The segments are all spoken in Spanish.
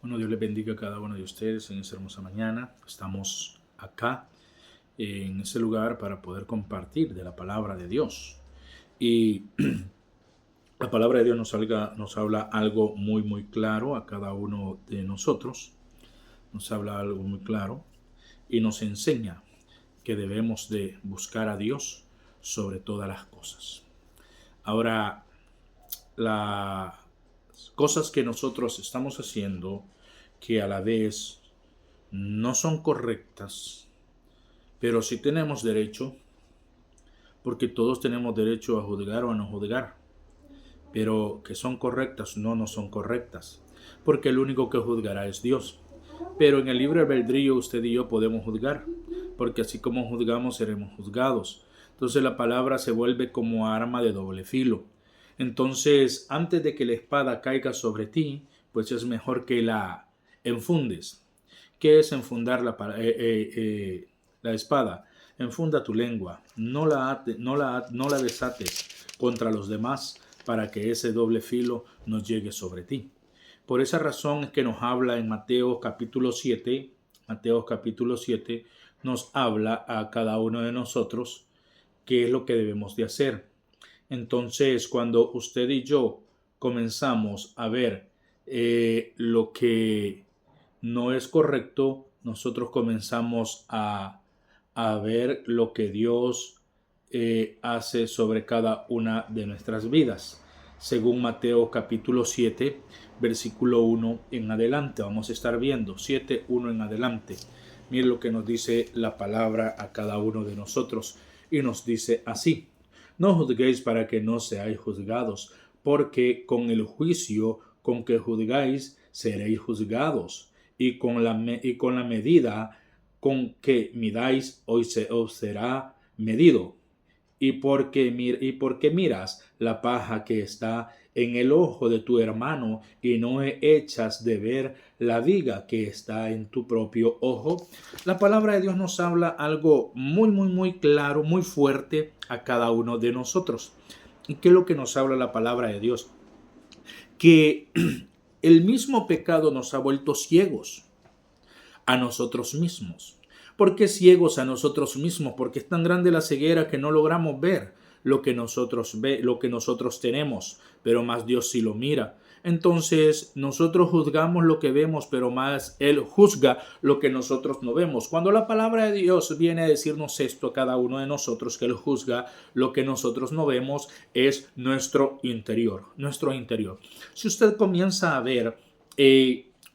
Bueno, Dios les bendiga a cada uno de ustedes en esta hermosa mañana. Estamos acá en ese lugar para poder compartir de la palabra de Dios. Y la palabra de Dios nos habla algo muy claro a cada uno de nosotros. Nos habla algo muy claro y nos enseña que debemos de buscar a Dios sobre todas las cosas. Ahora, las cosas que nosotros estamos haciendo que a la vez no son correctas, pero sí tenemos derecho, porque todos tenemos derecho a juzgar o a no juzgar, pero que son correctas, no son correctas, porque el único que juzgará es Dios. Pero en el libre albedrío usted y yo podemos juzgar, porque así como juzgamos seremos juzgados. Entonces la palabra se vuelve como arma de doble filo. Entonces, antes de que la espada caiga sobre ti, pues es mejor que la enfundes. ¿Qué es enfundar la espada? Enfunda tu lengua, no la desates contra los demás para que ese doble filo no llegue sobre ti. Por esa razón es que nos habla en Mateo capítulo 7, nos habla a cada uno de nosotros qué es lo que debemos de hacer. Entonces, cuando usted y yo comenzamos a ver lo que no es correcto, nosotros comenzamos a ver lo que Dios hace sobre cada una de nuestras vidas. Según Mateo capítulo 7, versículo 1 en adelante. Vamos a estar viendo 7, 1 en adelante. Miren lo que nos dice la palabra a cada uno de nosotros. Y nos dice así: no juzguéis para que no seáis juzgados, porque con el juicio con que juzgáis seréis juzgados, y con la medida con que midáis os será medido. Y porque miras la paja que está en el ojo de tu hermano y no echas de ver la viga que está en tu propio ojo. La palabra de Dios nos habla algo muy claro, muy fuerte a cada uno de nosotros. ¿Y qué es lo que nos habla la palabra de Dios? Que el mismo pecado nos ha vuelto ciegos a nosotros mismos. ¿Por qué ciegos a nosotros mismos? Porque es tan grande la ceguera que no logramos ver lo que nosotros tenemos, pero más Dios sí lo mira. Entonces nosotros juzgamos lo que vemos, pero más Él juzga lo que nosotros no vemos. Cuando la palabra de Dios viene a decirnos esto a cada uno de nosotros, que Él juzga lo que nosotros no vemos, es nuestro interior, Si usted comienza a ver,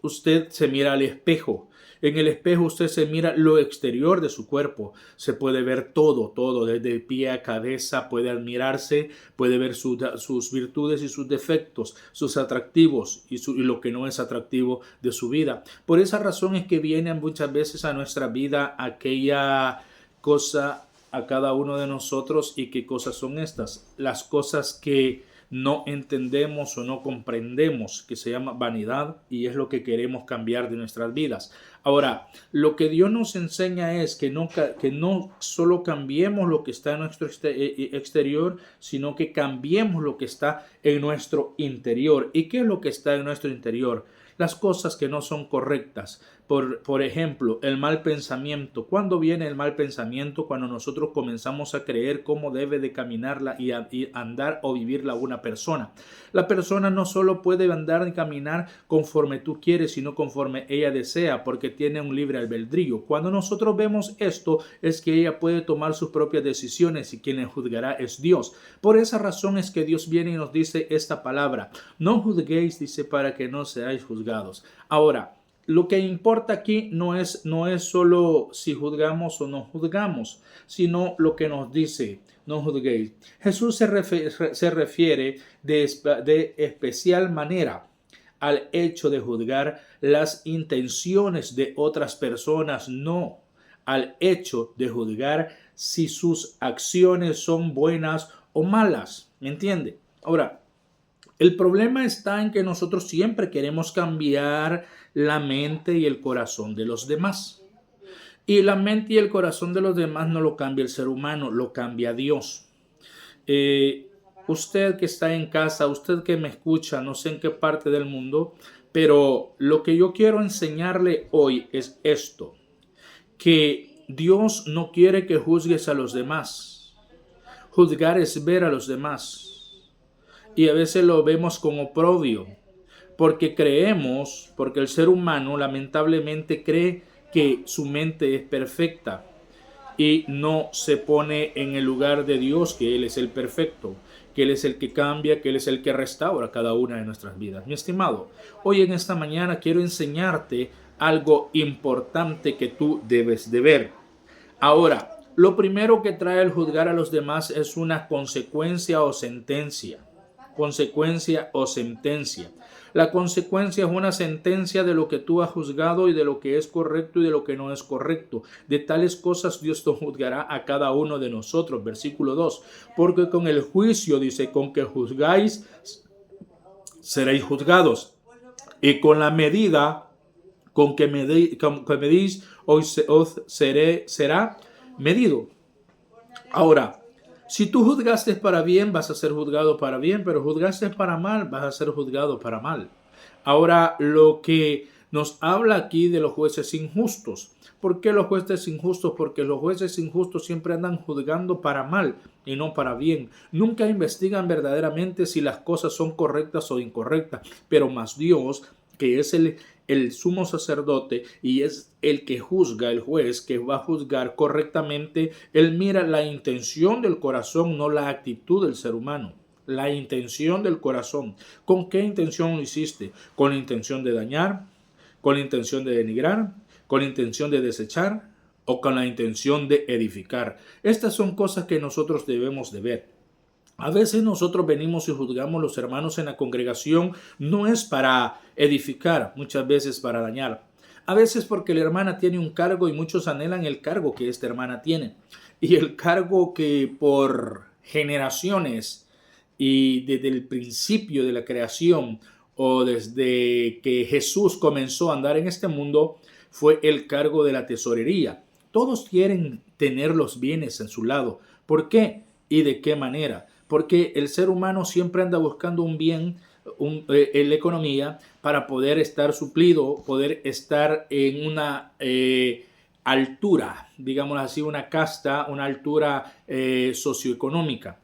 usted se mira al espejo. En el espejo usted se mira lo exterior de su cuerpo. Se puede ver todo, desde pie a cabeza. Puede admirarse, puede ver sus virtudes y sus defectos, sus atractivos y lo que no es atractivo de su vida. Por esa razón es que viene muchas veces a nuestra vida aquella cosa a cada uno de nosotros. ¿Y qué cosas son estas? Las cosas que no entendemos o no comprendemos, que se llama vanidad, y es lo que queremos cambiar de nuestras vidas. Ahora, lo que Dios nos enseña es que no solo cambiemos lo que está en nuestro exterior, sino que cambiemos lo que está en nuestro interior. ¿Y qué es lo que está en nuestro interior? Las cosas que no son correctas. Por ejemplo, el mal pensamiento. ¿Cuándo viene el mal pensamiento? Cuando nosotros comenzamos a creer cómo debe de caminarla y andar o vivirla una persona. La persona no solo puede andar y caminar conforme tú quieres, sino conforme ella desea, porque tiene un libre albedrío. Cuando nosotros vemos esto, es que ella puede tomar sus propias decisiones y quien le juzgará es Dios. Por esa razón es que Dios viene y nos dice esta palabra: no juzguéis, dice, para que no seáis juzgados. Ahora, lo que importa aquí no es solo si juzgamos o no juzgamos, sino lo que nos dice: no juzguéis. Jesús se refiere de especial manera al hecho de juzgar las intenciones de otras personas, no al hecho de juzgar si sus acciones son buenas o malas. ¿Me entiende? Ahora, el problema está en que nosotros siempre queremos cambiar la mente y el corazón de los demás. Y la mente y el corazón de los demás no lo cambia el ser humano, lo cambia Dios. Usted que está en casa, usted que me escucha, no sé en qué parte del mundo, Pero lo que yo quiero enseñarle hoy es esto, que Dios no quiere que juzgues a los demás. Juzgar es ver a los demás. Y a veces lo vemos como oprobio, porque creemos, porque el ser humano lamentablemente cree que su mente es perfecta y no se pone en el lugar de Dios, que Él es el perfecto, que Él es el que cambia, que Él es el que restaura cada una de nuestras vidas. Mi estimado, hoy en esta mañana quiero enseñarte algo importante que tú debes de ver. Ahora, lo primero que trae el juzgar a los demás es una consecuencia o sentencia. Consecuencia o sentencia. La consecuencia es una sentencia de lo que tú has juzgado y de lo que es correcto y de lo que no es correcto. De tales cosas Dios te juzgará a cada uno de nosotros. Versículo 2. Porque con el juicio, dice, con que juzgáis, seréis juzgados. Y con la medida con que medís, os será medido. Ahora, si tú juzgaste para bien, vas a ser juzgado para bien, pero juzgaste para mal, vas a ser juzgado para mal. Ahora, lo que nos habla aquí de los jueces injustos. ¿Por qué los jueces injustos? Porque los jueces injustos siempre andan juzgando para mal y no para bien. Nunca investigan verdaderamente si las cosas son correctas o incorrectas, pero más Dios, que es el sumo sacerdote y es el que juzga, el juez que va a juzgar correctamente, él mira la intención del corazón, no la actitud del ser humano. La intención del corazón. ¿Con qué intención lo hiciste? ¿Con la intención de dañar? ¿Con la intención de denigrar? ¿Con la intención de desechar? ¿O con la intención de edificar? Estas son cosas que nosotros debemos de ver. A veces nosotros venimos y juzgamos a los hermanos en la congregación, no es para edificar, muchas veces para dañar. A veces porque la hermana tiene un cargo y muchos anhelan el cargo que esta hermana tiene. Y el cargo que por generaciones y desde el principio de la creación o desde que Jesús comenzó a andar en este mundo fue el cargo de la tesorería. Todos quieren tener los bienes en su lado. ¿Por qué? ¿Y de qué manera? Porque el ser humano siempre anda buscando un bien en la economía para poder estar suplido, poder estar en una altura, digamos así, una casta, una altura socioeconómica,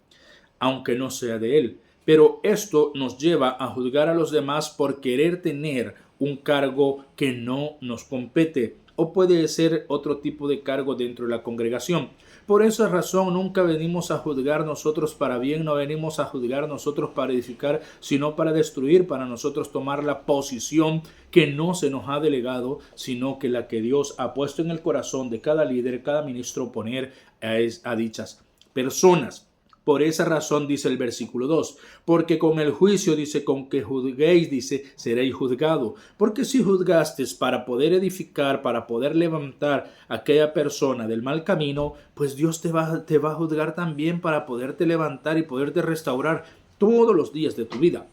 aunque no sea de él. Pero esto nos lleva a juzgar a los demás por querer tener un cargo que no nos compete, o puede ser otro tipo de cargo dentro de la congregación. Por esa razón nunca venimos a juzgar nosotros para bien, no venimos a juzgar nosotros para edificar, sino para destruir, para nosotros tomar la posición que no se nos ha delegado, sino que la que Dios ha puesto en el corazón de cada líder, cada ministro, poner a dichas personas. Por esa razón dice el versículo 2, porque con el juicio, dice, con que juzguéis, dice, seréis juzgado. Porque si juzgastes para poder edificar, para poder levantar a aquella persona del mal camino, pues Dios te va a juzgar también para poderte levantar y poderte restaurar todos los días de tu vida.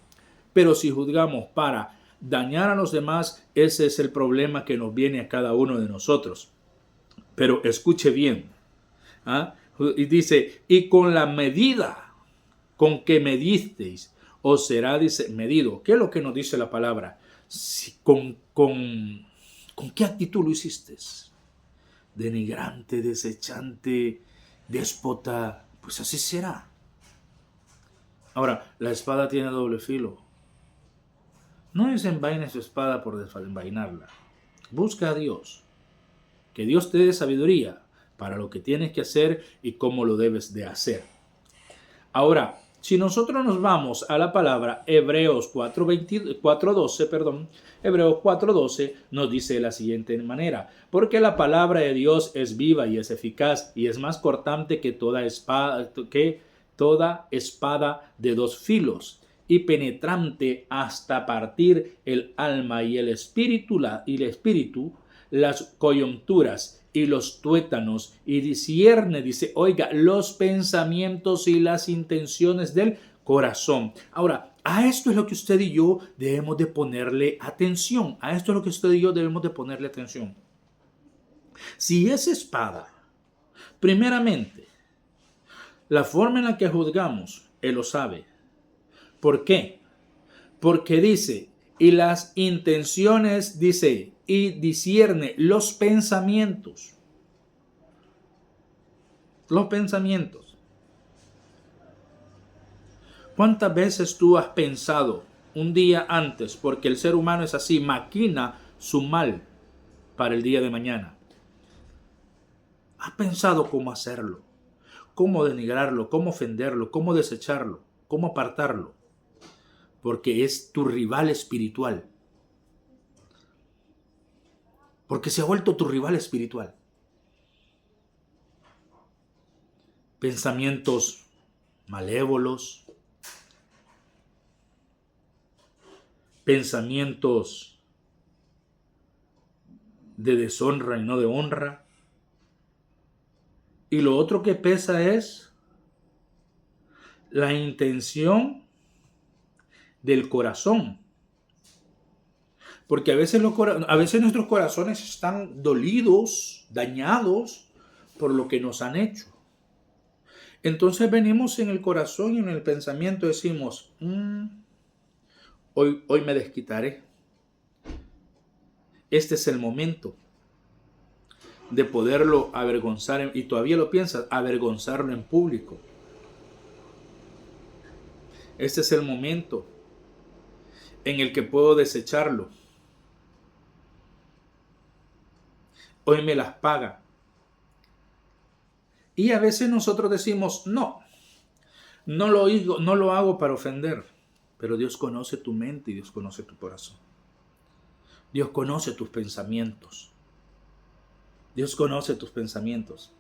Pero si juzgamos para dañar a los demás, ese es el problema que nos viene a cada uno de nosotros. Pero escuche bien, ¿ah? Y dice, y con la medida con que medisteis, os será, dice, medido. ¿Qué es lo que nos dice la palabra? Si, ¿con qué actitud lo hiciste? Denigrante, desechante, déspota, pues así será. Ahora, la espada tiene doble filo. No desenvaines tu espada por desenvainarla. Busca a Dios. Que Dios te dé sabiduría para lo que tienes que hacer y cómo lo debes de hacer. Ahora, si nosotros nos vamos a la palabra Hebreos 4:12 nos dice de la siguiente manera, porque la palabra de Dios es viva y es eficaz y es más cortante que toda espada de dos filos y penetrante hasta partir el alma y el espíritu, las coyunturas y los tuétanos, y discierne, dice, oiga, los pensamientos y las intenciones del corazón. Ahora, a esto es lo que usted y yo debemos de ponerle atención. A esto es lo que usted y yo debemos de ponerle atención. Si es espada, primeramente, la forma en la que juzgamos, Él lo sabe. ¿Por qué? Porque dice, y las intenciones, dice, y discierne los pensamientos. Los pensamientos. ¿Cuántas veces tú has pensado un día antes, porque el ser humano es así, maquina su mal para el día de mañana? ¿Has pensado cómo hacerlo? ¿Cómo denigrarlo? ¿Cómo ofenderlo? ¿Cómo desecharlo? ¿Cómo apartarlo? Porque es tu rival espiritual. Porque se ha vuelto tu rival espiritual. Pensamientos malévolos, pensamientos de deshonra y no de honra. Y lo otro que pesa es la intención del corazón. Porque a veces nuestros corazones están dolidos, dañados por lo que nos han hecho. Entonces venimos en el corazón y en el pensamiento, decimos, hoy me desquitaré. Este es el momento de poderlo avergonzar, y todavía lo piensas, avergonzarlo en público. Este es el momento en el que puedo desecharlo. Hoy me las paga. Y a veces nosotros decimos, no lo hago para ofender. Pero Dios conoce tu mente y Dios conoce tu corazón. Dios conoce tus pensamientos. Dios conoce tus pensamientos.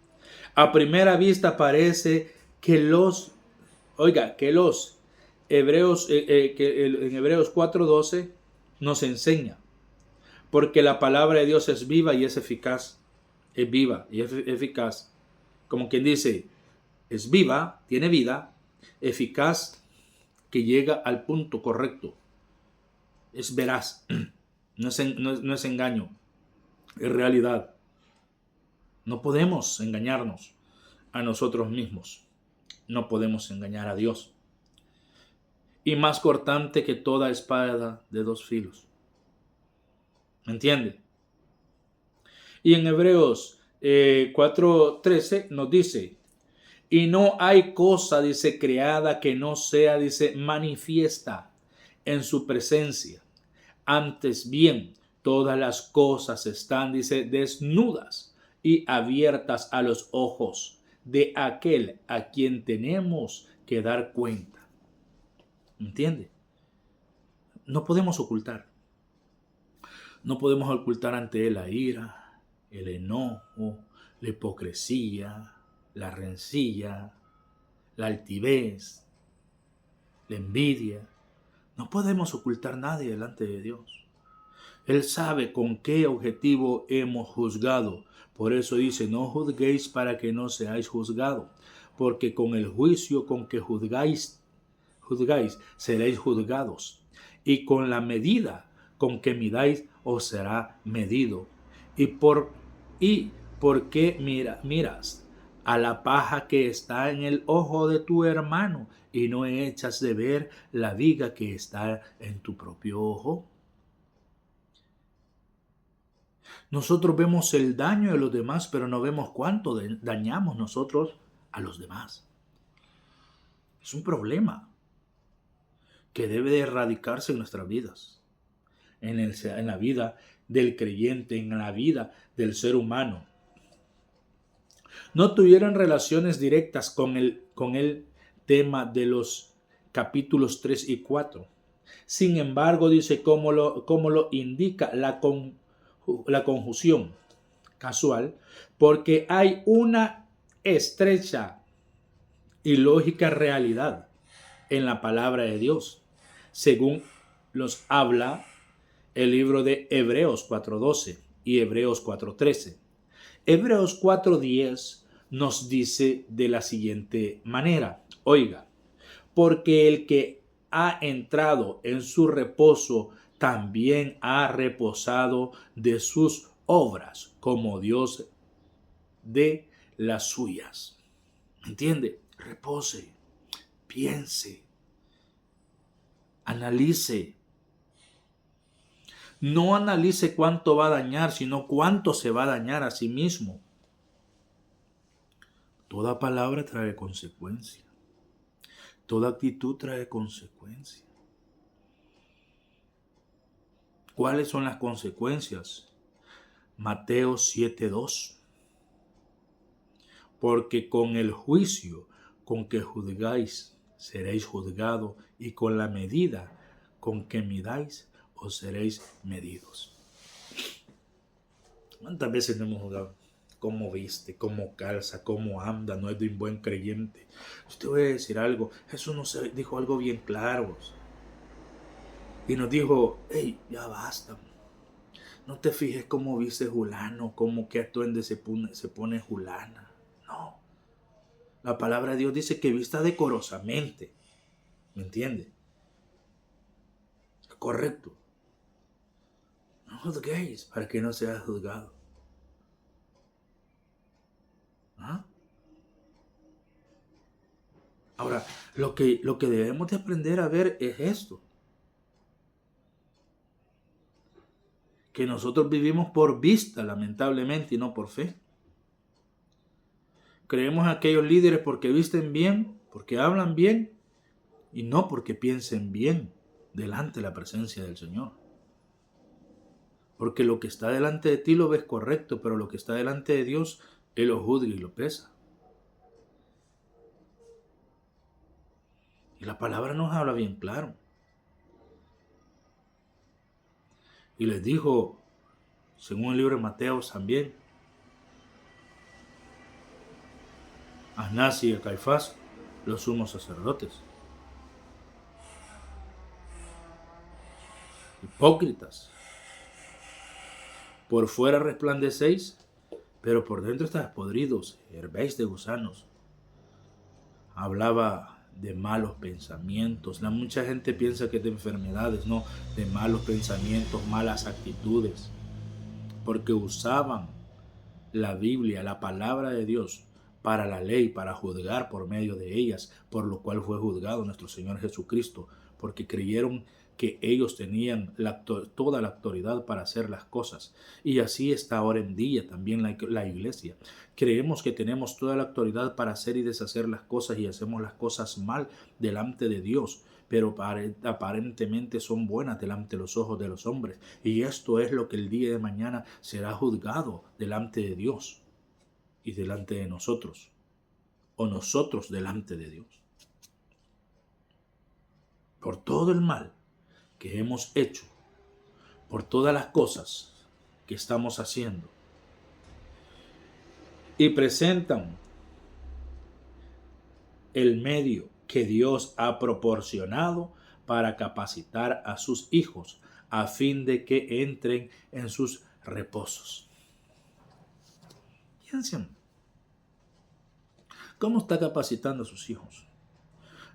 A primera vista parece que los Hebreos, en Hebreos 4:12 nos enseña, porque la palabra de Dios es viva y es eficaz. Es viva y es eficaz. Como quien dice, es viva, tiene vida, eficaz, que llega al punto correcto. Es veraz, no es engaño, es realidad. No podemos engañarnos a nosotros mismos. No podemos engañar a Dios. Y más cortante que toda espada de dos filos. ¿Me entiende? Y en Hebreos 4:13 nos dice, y no hay cosa, dice, creada que no sea, dice, manifiesta en su presencia. Antes bien, todas las cosas están, dice, desnudas y abiertas a los ojos de aquel a quien tenemos que dar cuenta. ¿Entiende? No podemos ocultar. No podemos ocultar ante él la ira, el enojo, la hipocresía, la rencilla, la altivez, la envidia. No podemos ocultar nadie delante de Dios. Él sabe con qué objetivo hemos juzgado. Por eso dice, no juzguéis para que no seáis juzgados, porque con el juicio con que juzgáis, seréis juzgados, y con la medida con que midáis os será medido. ¿Y por qué miras a la paja que está en el ojo de tu hermano y no echas de ver la viga que está en tu propio ojo? Nosotros vemos el daño de los demás, pero no vemos cuánto dañamos nosotros a los demás. Es un problema que debe de erradicarse en nuestras vidas, en la vida del creyente, en la vida del ser humano. No tuvieron relaciones directas con el tema de los capítulos 3 y 4. Sin embargo, dice cómo lo indica la conjunción casual, porque hay una estrecha y lógica realidad en la palabra de Dios, según los habla el libro de Hebreos 4:12 y Hebreos 4:13. Hebreos 4:10 nos dice de la siguiente manera, oiga, porque el que ha entrado en su reposo también ha reposado de sus obras, como Dios de las suyas. ¿Entiende? Repose, piense, analice, No analice cuánto va a dañar, sino cuánto se va a dañar a sí mismo. Toda palabra trae consecuencia. Toda actitud trae consecuencia. ¿Cuáles son las consecuencias? Mateo 7:2. Porque con el juicio con que juzgáis, seréis juzgados, y con la medida con que midáis, os seréis medidos. ¿Cuántas veces no hemos juzgado? Cómo viste, cómo calza, cómo anda, no es de un buen creyente. Usted voy a decir algo, Jesús nos dijo algo bien claro. Y nos dijo, hey, ya basta. No te fijes cómo viste Julano, cómo que atuende se pone Julana. No. La palabra de Dios dice que vista decorosamente. ¿Me entiende? Correcto. No juzguéis para que no seas juzgado. ¿Ah? Ahora, lo que debemos de aprender a ver es esto. Que nosotros vivimos por vista, lamentablemente, y no por fe. Creemos a aquellos líderes porque visten bien, porque hablan bien, y no porque piensen bien delante de la presencia del Señor. Porque lo que está delante de ti lo ves correcto, pero lo que está delante de Dios, Él lo juzga y lo pesa. Y la palabra nos habla bien claro. Y les dijo, según el libro de Mateo también, a Anás y a Caifás, los sumos sacerdotes. Hipócritas. Por fuera resplandecéis, pero por dentro estáis podridos, hervéis de gusanos. Hablaba de malos pensamientos. Mucha gente piensa que es de enfermedades, no, de malos pensamientos, malas actitudes. Porque usaban la Biblia, la palabra de Dios, para la ley, para juzgar por medio de ellas, por lo cual fue juzgado nuestro Señor Jesucristo, porque creyeron que ellos tenían toda la autoridad para hacer las cosas. Y así está ahora en día también la iglesia. Creemos que tenemos toda la autoridad para hacer y deshacer las cosas y hacemos las cosas mal delante de Dios, pero aparentemente son buenas delante de los ojos de los hombres. Y esto es lo que el día de mañana será juzgado delante de Dios y delante de nosotros, o nosotros delante de Dios. Por todo el mal que hemos hecho, por todas las cosas que estamos haciendo. Y presentan el medio que Dios ha proporcionado para capacitar a sus hijos a fin de que entren en sus reposos. Piensen, ¿cómo está capacitando a sus hijos?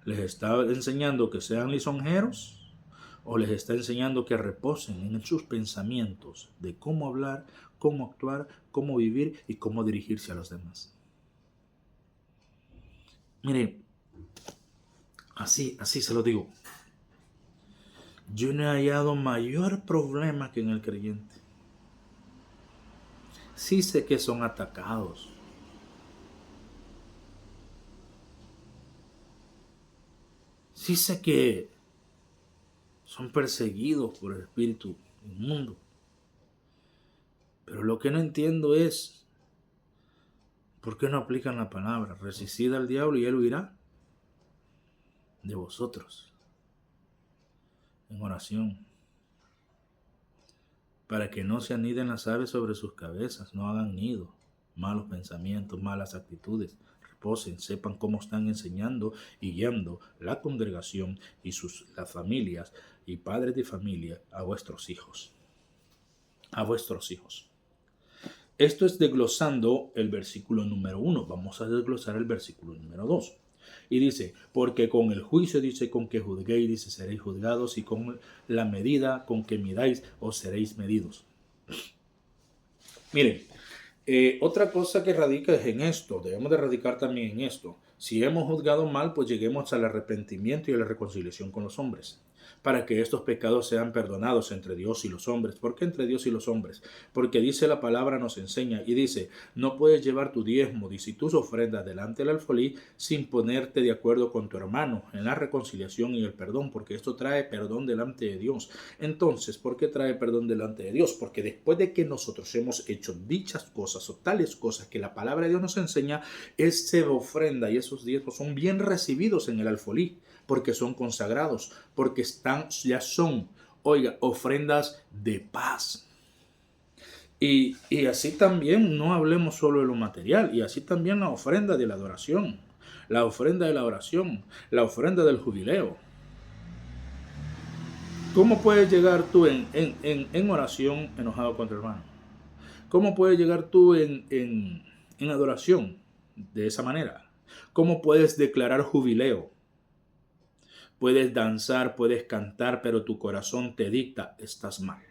¿Les está enseñando que sean lisonjeros? ¿O les está enseñando que reposen en sus pensamientos de cómo hablar, cómo actuar, cómo vivir y cómo dirigirse a los demás? Mire, así se lo digo. Yo no he hallado mayor problema que en el creyente. Sí sé que son atacados. Sí sé que son perseguidos por el espíritu inmundo. Pero lo que no entiendo es ¿por qué no aplican la palabra? Resistid al diablo y él huirá de vosotros. En oración. Para que no se aniden las aves sobre sus cabezas, no hagan nido. Malos pensamientos, malas actitudes. Reposen, sepan cómo están enseñando y guiando la congregación y las familias y padres de familia a vuestros hijos. A vuestros hijos. Esto es desglosando el versículo número 1. Vamos a desglosar el versículo número 2. Y dice, porque con el juicio, dice, con que juzguéis, dice, seréis juzgados, y con la medida con que midáis, os seréis medidos. Miren, otra cosa que radica es en esto, debemos de radicar también en esto. Si hemos juzgado mal, pues lleguemos al arrepentimiento y a la reconciliación con los hombres. para que estos pecados sean perdonados entre Dios y los hombres. ¿Por qué entre Dios y los hombres? Porque dice la palabra, nos enseña y dice, no puedes llevar tu diezmo, dice, y tus ofrendas delante del alfolí sin ponerte de acuerdo con tu hermano en la reconciliación y el perdón, porque esto trae perdón delante de Dios. Entonces, ¿por qué trae perdón delante de Dios? Porque después de que nosotros hemos hecho dichas cosas o tales cosas que la palabra de Dios nos enseña, esa ofrenda y esos diezmos son bien recibidos en el alfolí, porque son consagrados, porque ya son, oiga, ofrendas de paz. Y así también no hablemos solo de lo material, y así también la ofrenda de la adoración, la ofrenda de la oración, la ofrenda del jubileo. ¿Cómo puedes llegar tú en oración enojado con tu hermano? ¿Cómo puedes llegar tú en adoración de esa manera? ¿Cómo puedes declarar jubileo? Puedes danzar, puedes cantar, pero tu corazón te dicta, estás mal.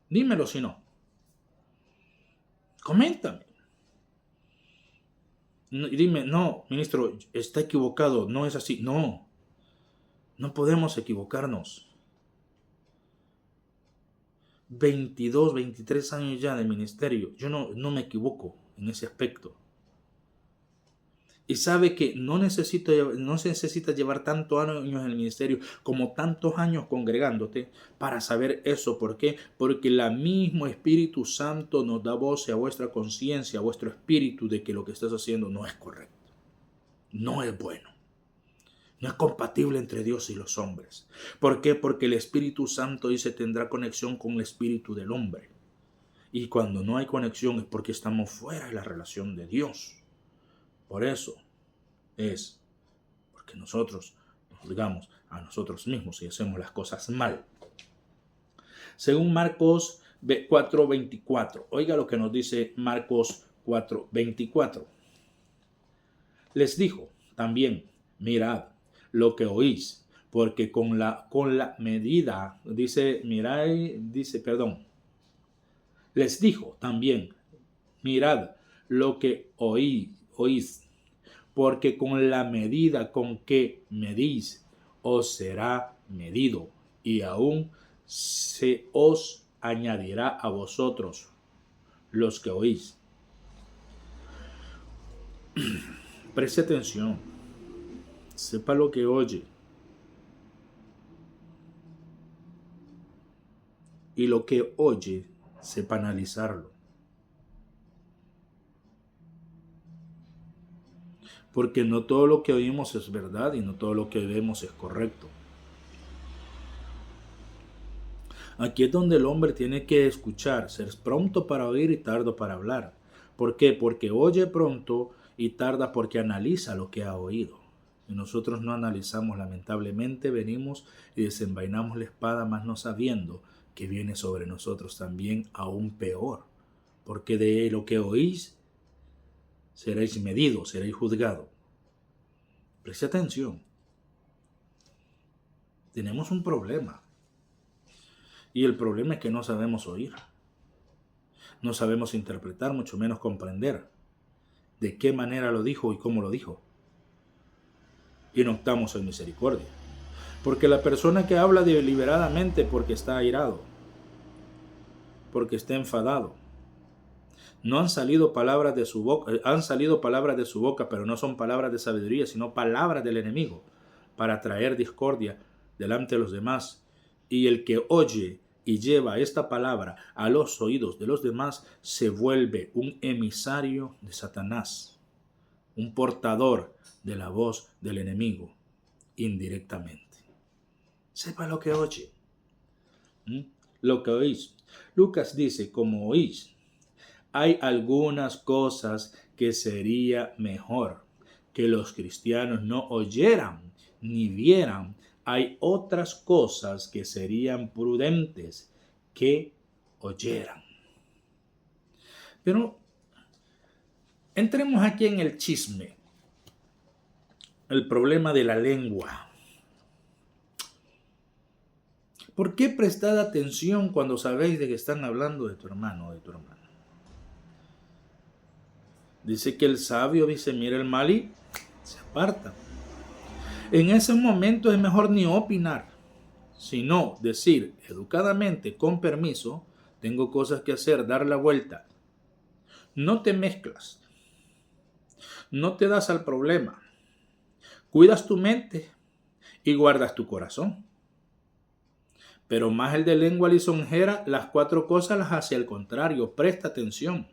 Dímelo si no. Coméntame. Y dime, no, ministro, está equivocado, no es así. No, no podemos equivocarnos. 22, 23 años ya de ministerio, yo no me equivoco en ese aspecto. Y sabe que no se necesita llevar tantos años en el ministerio como tantos años congregándote para saber eso. ¿Por qué? Porque el mismo Espíritu Santo nos da voz a vuestra conciencia, a vuestro espíritu, de que lo que estás haciendo no es correcto, no es bueno, no es compatible entre Dios y los hombres. ¿Por qué? Porque el Espíritu Santo dice tendrá conexión con el espíritu del hombre. Y cuando no hay conexión es porque estamos fuera de la relación de Dios. Por eso es porque nosotros nos juzgamos a nosotros mismos y hacemos las cosas mal. Según Marcos 4:24, oiga lo que nos dice Marcos 4:24. Les dijo también, mirad lo que oís, porque con la medida, les dijo también, mirad lo que oís, porque con la medida con que medís, os será medido, y aún se os añadirá a vosotros los que oís. Preste atención, sepa lo que oye, y lo que oye, sepa analizarlo. Porque no todo lo que oímos es verdad y no todo lo que vemos es correcto. Aquí es donde el hombre tiene que escuchar, ser pronto para oír y tardo para hablar. ¿Por qué? Porque oye pronto y tarda porque analiza lo que ha oído. Y nosotros no analizamos, lamentablemente venimos y desenvainamos la espada, más no sabiendo que viene sobre nosotros también aún peor. Porque de lo que oís seréis medidos, seréis juzgados. Preste atención. Tenemos un problema. Y el problema es que no sabemos oír. No sabemos interpretar, mucho menos comprender de qué manera lo dijo y cómo lo dijo. Y no optamos en misericordia. Porque la persona que habla deliberadamente porque está airado, porque está enfadado, no han salido palabras de su boca, pero no son palabras de sabiduría, sino palabras del enemigo, para traer discordia delante de los demás. Y el que oye y lleva esta palabra a los oídos de los demás se vuelve un emisario de Satanás, un portador de la voz del enemigo, indirectamente. Sepa lo que oye, lo que oís. Lucas dice, como oís, hay algunas cosas que sería mejor que los cristianos no oyeran ni vieran. Hay otras cosas que serían prudentes que oyeran. Pero entremos aquí en el chisme, el problema de la lengua. ¿Por qué prestad atención cuando sabéis de que están hablando de tu hermano o de tu hermana? Dice que el sabio mira el mal y se aparta. En ese momento es mejor ni opinar, sino decir educadamente, con permiso, tengo cosas que hacer, dar la vuelta. No te mezclas, no te das al problema, cuidas tu mente y guardas tu corazón. Pero más el de lengua lisonjera, las 4 cosas las hace al contrario. Presta atención.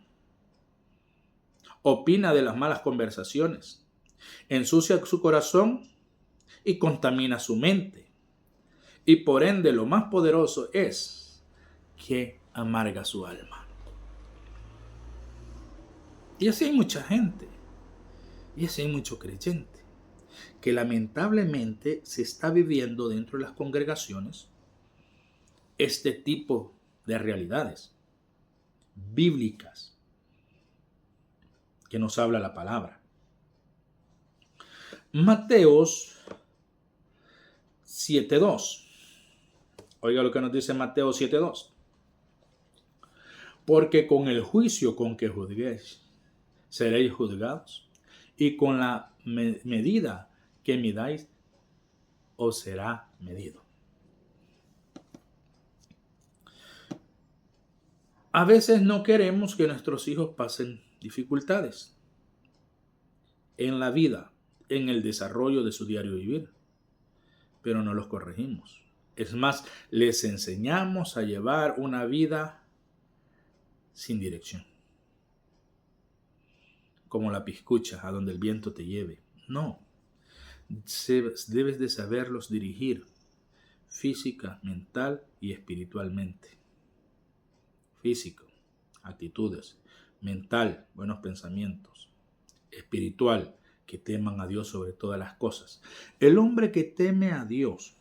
Opina de las malas conversaciones. Ensucia su corazón y contamina su mente. Y por ende lo más poderoso es que amarga su alma. Y así hay mucha gente. Y así hay mucho creyente. Que lamentablemente se está viviendo dentro de las congregaciones este tipo de realidades bíblicas que nos habla la palabra. Mateos 7:2. Oiga lo que nos dice Mateo 7:2. Porque con el juicio con que juzguéis, seréis juzgados, y con la medida que midáis, os será medido. A veces no queremos que nuestros hijos pasen dificultades en la vida, en el desarrollo de su diario vivir, pero no los corregimos. Es más, les enseñamos a llevar una vida sin dirección, como la piscucha, a donde el viento te lleve. No, debes de saberlos dirigir física, mental y espiritualmente. Físico, actitudes; mental, buenos pensamientos; espiritual, que teman a Dios sobre todas las cosas. El hombre que teme a Dios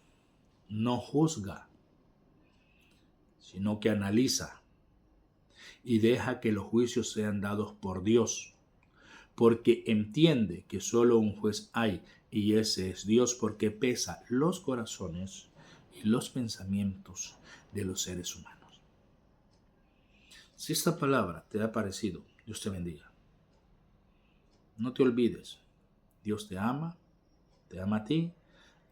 no juzga, sino que analiza y deja que los juicios sean dados por Dios, porque entiende que solo un juez hay, y ese es Dios, porque pesa los corazones y los pensamientos de los seres humanos. Si esta palabra te ha parecido, Dios te bendiga. No te olvides, Dios te ama a ti,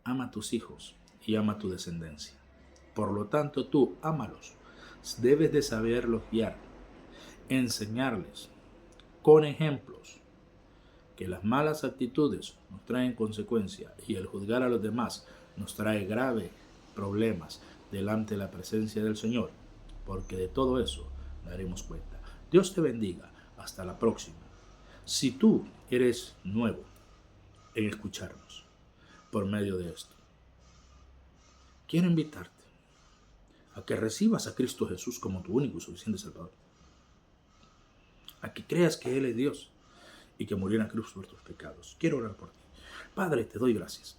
ama a tus hijos y ama a tu descendencia. Por lo tanto, tú ámalos. Debes de saberlos guiar, enseñarles con ejemplos que las malas actitudes nos traen consecuencias y el juzgar a los demás nos trae graves problemas delante de la presencia del Señor, porque de todo eso daremos cuenta. Dios te bendiga. Hasta la próxima. Si tú eres nuevo en escucharnos por medio de esto, quiero invitarte a que recibas a Cristo Jesús como tu único y suficiente Salvador, a que creas que Él es Dios y que murió en la cruz por tus pecados. Quiero orar por ti. Padre, te doy gracias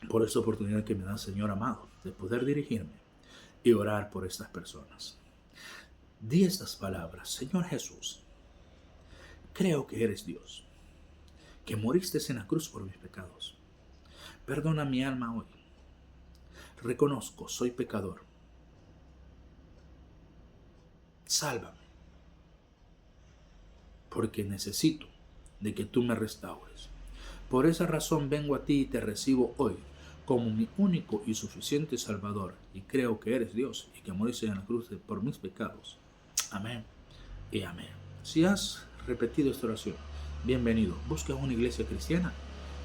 por esta oportunidad que me das, Señor amado, de poder dirigirme y orar por estas personas. Di estas palabras: Señor Jesús, creo que eres Dios, que moriste en la cruz por mis pecados. Perdona mi alma hoy. Reconozco, soy pecador. Sálvame, porque necesito de que tú me restaures. Por esa razón vengo a ti y te recibo hoy como mi único y suficiente Salvador, y creo que eres Dios y que moriste en la cruz por mis pecados. Amén y amén. Si has repetido esta oración, bienvenido. Busca una iglesia cristiana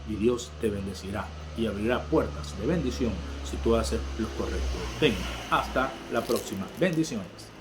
y Dios te bendecirá y abrirá puertas de bendición si tú haces lo correcto. Venga, hasta la próxima. Bendiciones.